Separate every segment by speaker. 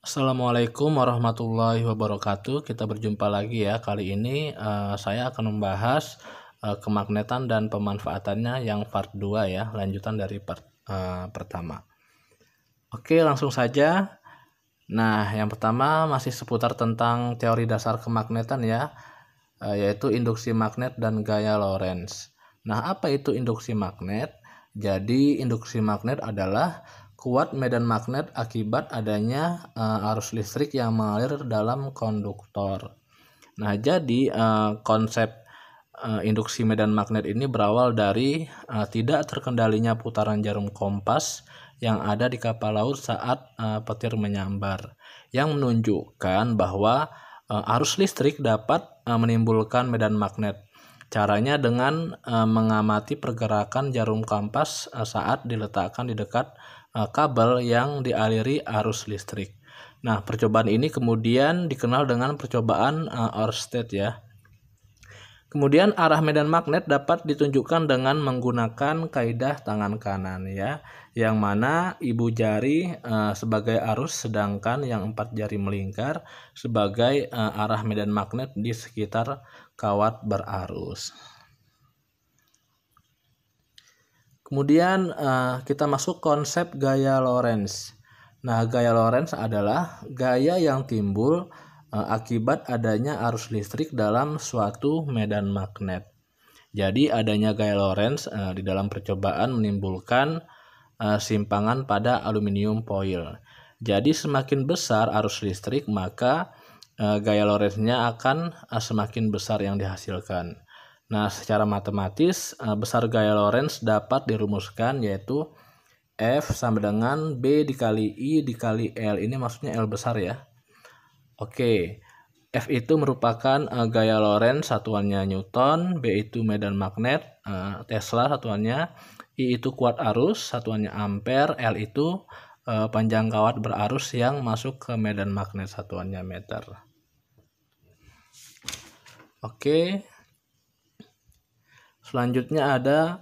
Speaker 1: Assalamualaikum warahmatullahi wabarakatuh. Kita berjumpa lagi ya. Kali ini saya akan membahas kemagnetan dan pemanfaatannya yang part 2 ya, lanjutan dari part pertama. Oke, langsung saja. Nah, yang pertama masih seputar tentang teori dasar kemagnetan ya, yaitu induksi magnet dan gaya Lorentz. Nah, apa itu induksi magnet? Jadi, induksi magnet adalah kuat medan magnet akibat adanya arus listrik yang mengalir dalam konduktor. Nah, jadi konsep induksi medan magnet ini berawal dari tidak terkendalinya putaran jarum kompas yang ada di kapal laut saat petir menyambar, yang menunjukkan bahwa arus listrik dapat menimbulkan medan magnet. Caranya dengan mengamati pergerakan jarum kompas saat diletakkan di dekat kabel yang dialiri arus listrik. Nah, percobaan ini kemudian dikenal dengan percobaan Ørsted ya. Kemudian arah medan magnet dapat ditunjukkan dengan menggunakan kaidah tangan kanan ya, yang mana ibu jari sebagai arus sedangkan yang 4 jari melingkar sebagai arah medan magnet di sekitar kawat berarus. Kemudian kita masuk konsep gaya Lorentz. Nah, gaya Lorentz adalah gaya yang timbul akibat adanya arus listrik dalam suatu medan magnet. Jadi adanya gaya Lorentz di dalam percobaan menimbulkan simpangan pada aluminium foil. Jadi semakin besar arus listrik, maka gaya Lorentz-nya akan semakin besar yang dihasilkan. Nah, secara matematis besar gaya Lorentz dapat dirumuskan yaitu F sama dengan B dikali I dikali L. Ini maksudnya L besar ya. Oke, F itu merupakan gaya Lorentz, satuannya Newton, B itu medan magnet, Tesla satuannya, I itu kuat arus, satuannya ampere, L itu panjang kawat berarus yang masuk ke medan magnet, satuannya meter. Oke. Selanjutnya ada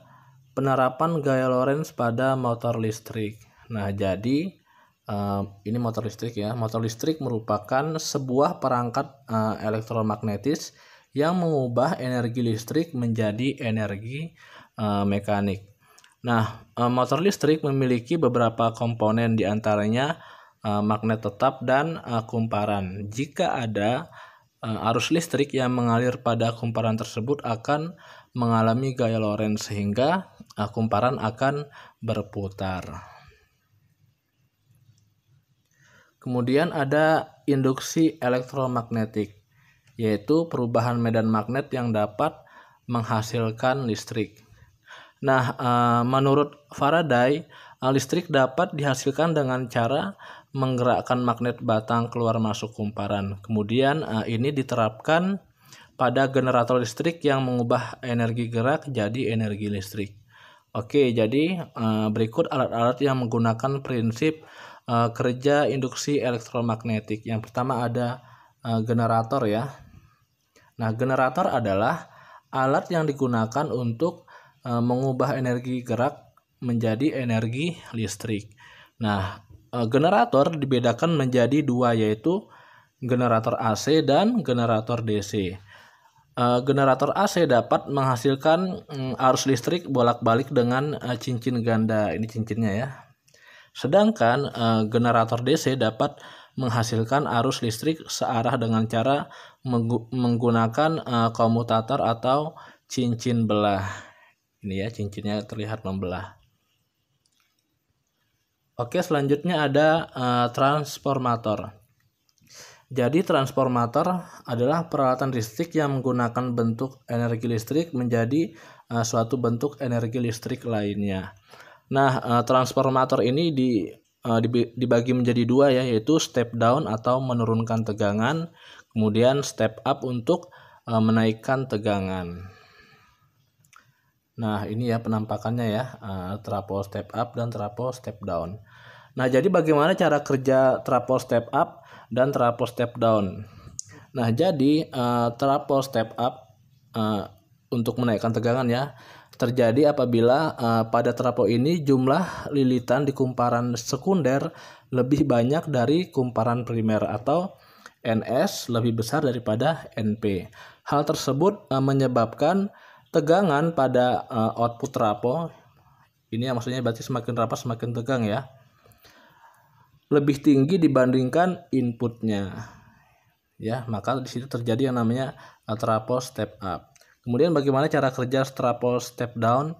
Speaker 1: penerapan gaya Lorentz pada motor listrik. Nah, jadi ini motor listrik ya. Motor listrik merupakan sebuah perangkat elektromagnetis yang mengubah energi listrik menjadi energi mekanik. Nah, motor listrik memiliki beberapa komponen, diantaranya magnet tetap dan kumparan. Jika ada arus listrik yang mengalir pada kumparan tersebut akan mengalami gaya Lorentz sehingga kumparan akan berputar. Kemudian ada induksi elektromagnetik, yaitu perubahan medan magnet yang dapat menghasilkan listrik. Nah, menurut Faraday, listrik dapat dihasilkan dengan cara menggerakkan magnet batang keluar masuk kumparan. Kemudian ini diterapkan pada generator listrik yang mengubah energi gerak jadi energi listrik. Oke, jadi berikut alat-alat yang menggunakan prinsip kerja induksi elektromagnetik. Yang pertama ada generator ya. Nah, generator adalah alat yang digunakan untuk mengubah energi gerak menjadi energi listrik. Nah, generator dibedakan menjadi dua, yaitu generator AC dan generator DC. Generator AC dapat menghasilkan arus listrik bolak-balik dengan cincin ganda. Ini cincinnya ya. Sedangkan generator DC dapat menghasilkan arus listrik searah dengan cara menggunakan komutator atau cincin belah. Ini ya, cincinnya terlihat membelah. Oke, selanjutnya ada transformator. Jadi transformator adalah peralatan listrik yang menggunakan bentuk energi listrik menjadi suatu bentuk energi listrik lainnya. Nah, transformator ini dibagi menjadi dua ya, yaitu step down atau menurunkan tegangan, kemudian step up untuk menaikkan tegangan. Nah, ini ya penampakannya ya, trafo step up dan trafo step down. Nah, jadi bagaimana cara kerja trafo step up dan trafo step down? Nah, jadi trafo step up untuk menaikkan tegangan ya. terjadi apabila pada trafo ini jumlah lilitan di kumparan sekunder lebih banyak dari kumparan primer atau NS lebih besar daripada NP. Hal tersebut menyebabkan tegangan pada output trafo, ini maksudnya berarti semakin rapat semakin tegang ya, lebih tinggi dibandingkan inputnya. Ya, maka di situ terjadi yang namanya trafo step up. Kemudian bagaimana cara kerja trafo step down?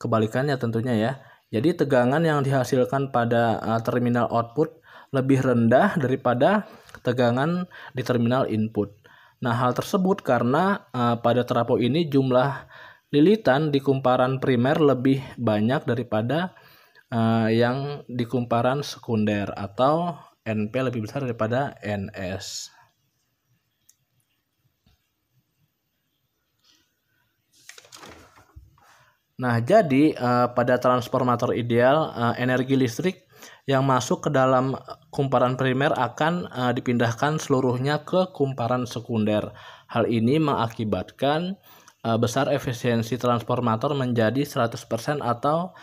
Speaker 1: Kebalikannya tentunya ya. Jadi tegangan yang dihasilkan pada terminal output lebih rendah daripada tegangan di terminal input. Nah, hal tersebut karena pada trafo ini jumlah lilitan di kumparan primer lebih banyak daripada yang di kumparan sekunder atau NP lebih besar daripada NS. Nah, jadi pada transformator ideal, energi listrik yang masuk ke dalam kumparan primer akan dipindahkan seluruhnya ke kumparan sekunder. Hal ini mengakibatkan besar efisiensi transformator menjadi 100% atau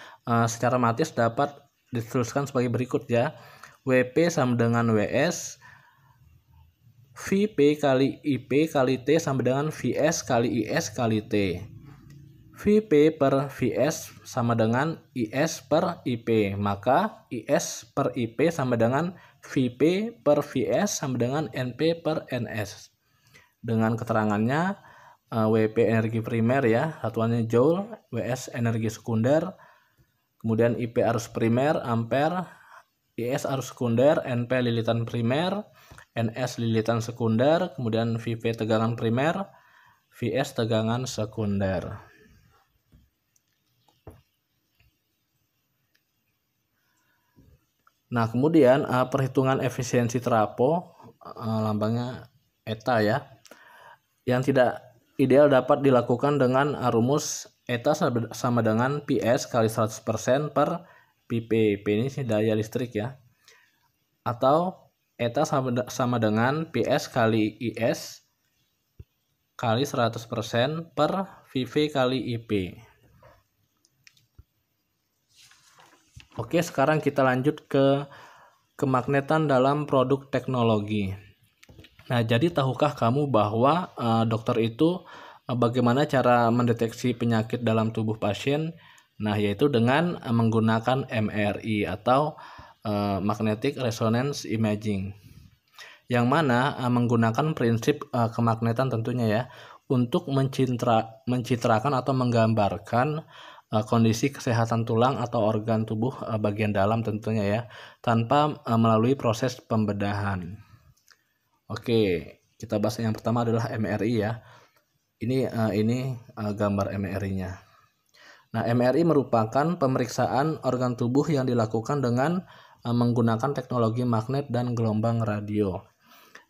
Speaker 1: secara matis dapat dituliskan sebagai berikut ya. WP sama dengan WS, VP kali IP kali T sama dengan VS kali IS kali T. VP per VS sama dengan IS per IP. Maka IS per IP sama dengan VP per VS sama dengan NP per NS. Dengan keterangannya WP energi primer ya, satuannya Joule, WS energi sekunder, kemudian IP arus primer, ampere, IS arus sekunder, NP lilitan primer, NS lilitan sekunder, kemudian VP tegangan primer, VS tegangan sekunder. Nah, kemudian perhitungan efisiensi trafo, lambangnya eta ya, yang tidak ideal dapat dilakukan dengan rumus eta sama dengan PS kali 100% per PP. P ini daya listrik ya. Atau eta sama dengan PS kali IS kali 100% per VV kali IP. Oke, sekarang kita lanjut ke kemagnetan dalam produk teknologi. Nah, jadi tahukah kamu bahwa dokter itu bagaimana cara mendeteksi penyakit dalam tubuh pasien? Nah, yaitu dengan menggunakan MRI atau Magnetic Resonance Imaging. Yang mana menggunakan prinsip kemagnetan tentunya ya, untuk mencitrakan atau menggambarkan kondisi kesehatan tulang atau organ tubuh bagian dalam tentunya ya, tanpa melalui proses pembedahan. Oke, kita bahas yang pertama adalah MRI ya. Ini gambar MRI-nya. Nah, MRI merupakan pemeriksaan organ tubuh yang dilakukan dengan menggunakan teknologi magnet dan gelombang radio.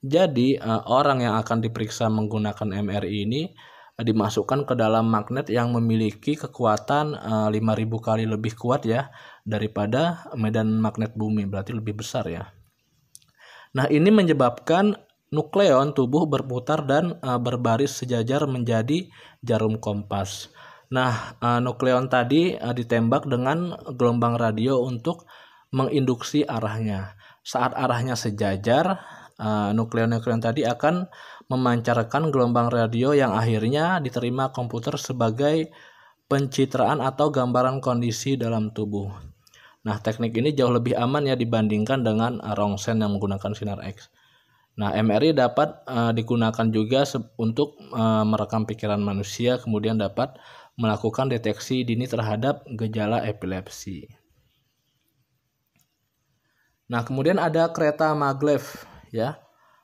Speaker 1: Jadi orang yang akan diperiksa menggunakan MRI ini dimasukkan ke dalam magnet yang memiliki kekuatan 5.000 kali lebih kuat ya daripada medan magnet bumi, berarti lebih besar ya. Nah, ini menyebabkan nukleon tubuh berputar dan berbaris sejajar menjadi jarum kompas. Nah, nukleon tadi ditembak dengan gelombang radio untuk menginduksi arahnya. Saat arahnya sejajar, nukleon-nukleon tadi akan memancarkan gelombang radio yang akhirnya diterima komputer sebagai pencitraan atau gambaran kondisi dalam tubuh. Nah, teknik ini jauh lebih aman ya dibandingkan dengan rongsen yang menggunakan sinar X. Nah, MRI dapat digunakan juga untuk merekam pikiran manusia, kemudian dapat melakukan deteksi dini terhadap gejala epilepsi. Nah, kemudian ada kereta maglev ya.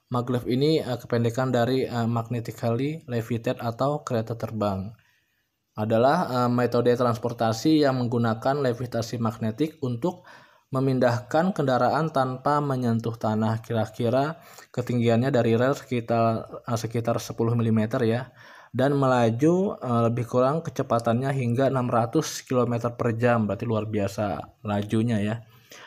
Speaker 1: Maglev ini kependekan dari magnetically levitate atau kereta terbang. Adalah metode transportasi yang menggunakan levitasi magnetik untuk memindahkan kendaraan tanpa menyentuh tanah. Kira-kira ketinggiannya dari rel sekitar 10 mm ya, dan melaju lebih kurang kecepatannya hingga 600 km per jam, berarti luar biasa lajunya ya.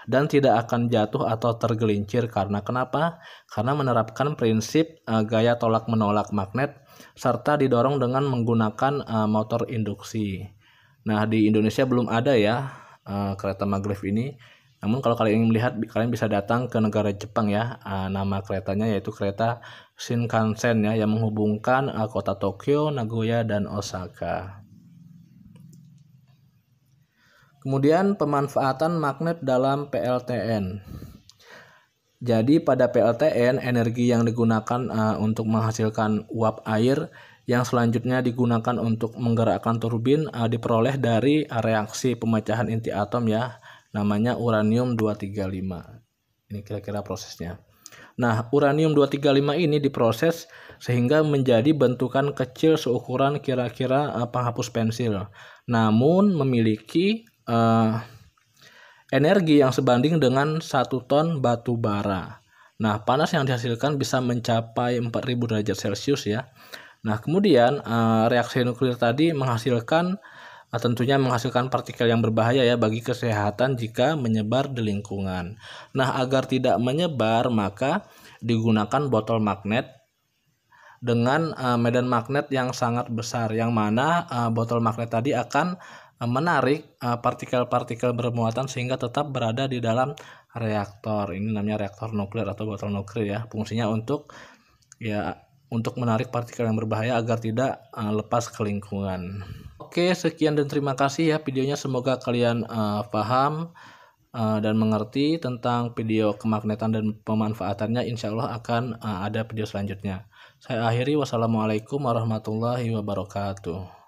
Speaker 1: Dan tidak akan jatuh atau tergelincir karena kenapa? Karena menerapkan prinsip gaya tolak menolak magnet serta didorong dengan menggunakan motor induksi. Nah, di Indonesia belum ada ya kereta maglev ini. Namun kalau kalian ingin melihat, kalian bisa datang ke negara Jepang ya. Nama keretanya yaitu kereta Shinkansen ya, yang menghubungkan kota Tokyo, Nagoya, dan Osaka. Kemudian pemanfaatan magnet dalam PLTN. Jadi pada PLTN, energi yang digunakan untuk menghasilkan uap air yang selanjutnya digunakan untuk menggerakkan turbin diperoleh dari reaksi pemecahan inti atom ya, namanya uranium 235. Ini kira-kira prosesnya. Nah, uranium 235 ini diproses sehingga menjadi bentukan kecil seukuran kira-kira penghapus pensil. Namun memiliki energi yang sebanding dengan 1 ton batu bara. Nah, panas yang dihasilkan bisa mencapai 4000 derajat Celcius ya. Nah, kemudian reaksi nuklir tadi tentunya menghasilkan partikel yang berbahaya ya bagi kesehatan jika menyebar di lingkungan. Nah, agar tidak menyebar maka digunakan botol magnet dengan medan magnet yang sangat besar, yang mana botol magnet tadi akan menarik partikel-partikel bermuatan sehingga tetap berada di dalam reaktor. Ini namanya reaktor nuklir atau botol nuklir ya. Fungsinya untuk menarik partikel yang berbahaya agar tidak lepas ke lingkungan. Oke, sekian dan terima kasih ya videonya. Semoga kalian paham dan mengerti tentang video kemagnetan dan pemanfaatannya. Insya Allah akan ada video selanjutnya. Saya akhiri, wassalamualaikum warahmatullahi wabarakatuh.